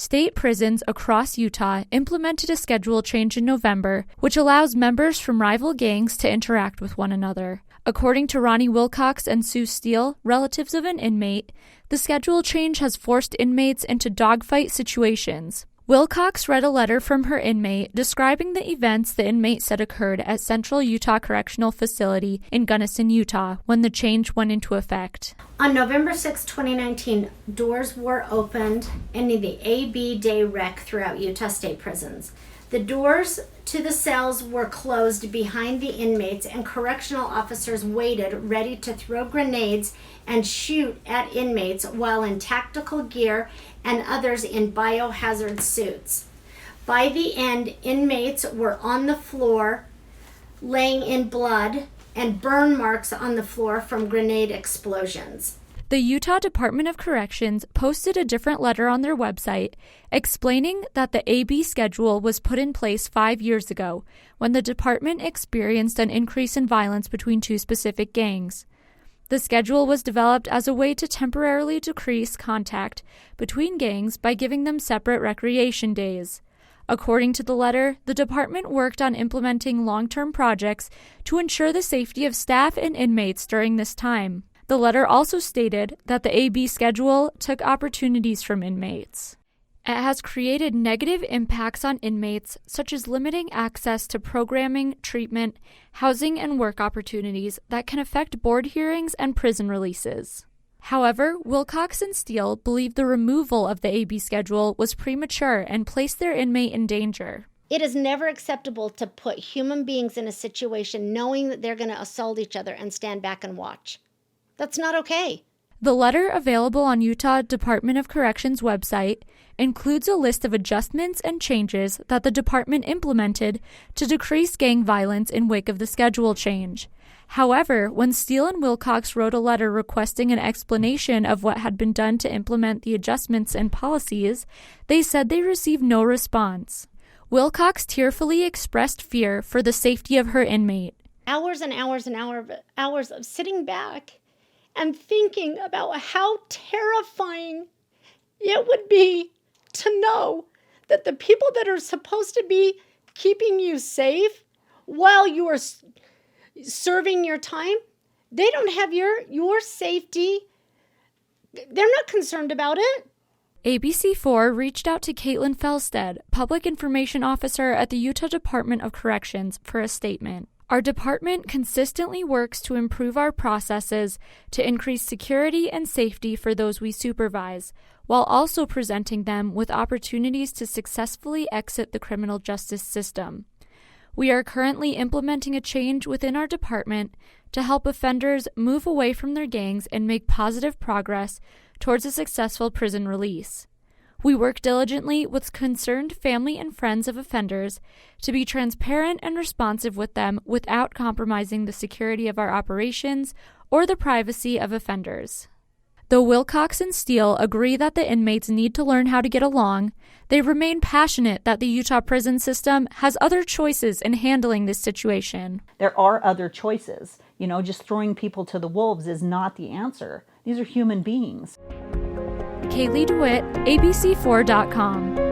State prisons across Utah implemented a schedule change in November, which allows members from rival gangs to interact with one another. According to Ronnie Wilcox and Sue Steele, relatives of an inmate, the schedule change has forced inmates into dogfight situations. Wilcox read a letter from her inmate describing the events the inmate said occurred at Central Utah Correctional Facility in Gunnison, Utah, when the change went into effect. On November 6, 2019, doors were opened in the AB day rec throughout Utah state prisons. The doors to the cells were closed behind the inmates, and correctional officers waited ready to throw grenades and shoot at inmates while in tactical gear and others in biohazard suits. By the end, inmates were on the floor laying in blood and burn marks on the floor from grenade explosions. The Utah Department of Corrections posted a different letter on their website explaining that the AB schedule was put in place 5 years ago when the department experienced an increase in violence between two specific gangs. The schedule was developed as a way to temporarily decrease contact between gangs by giving them separate recreation days. According to the letter, the department worked on implementing long-term projects to ensure the safety of staff and inmates during this time. The letter also stated that the AB schedule took opportunities from inmates. It has created negative impacts on inmates, such as limiting access to programming, treatment, housing, and work opportunities that can affect board hearings and prison releases. However, Wilcox and Steele believe the removal of the AB schedule was premature and placed their inmate in danger. It is never acceptable to put human beings in a situation knowing that they're going to assault each other and stand back and watch. That's not okay. The letter, available on Utah Department of Corrections website, includes a list of adjustments and changes that the department implemented to decrease gang violence in wake of the schedule change. However, when Steele and Wilcox wrote a letter requesting an explanation of what had been done to implement the adjustments and policies, they said they received no response. Wilcox tearfully expressed fear for the safety of her inmate. Hours and hours and hours of sitting back and thinking about how terrifying it would be to know that the people that are supposed to be keeping you safe while you are serving your time, they don't have your safety. They're not concerned about it. ABC4 reached out to Caitlin Felstead, Public Information Officer at the Utah Department of Corrections, for a statement. Our department consistently works to improve our processes to increase security and safety for those we supervise, while also presenting them with opportunities to successfully exit the criminal justice system. We are currently implementing a change within our department to help offenders move away from their gangs and make positive progress towards a successful prison release. We work diligently with concerned family and friends of offenders to be transparent and responsive with them without compromising the security of our operations or the privacy of offenders. Though Wilcox and Steele agree that the inmates need to learn how to get along, they remain passionate that the Utah prison system has other choices in handling this situation. There are other choices. Just throwing people to the wolves is not the answer. These are human beings. Kaylee DeWitt, ABC4.com.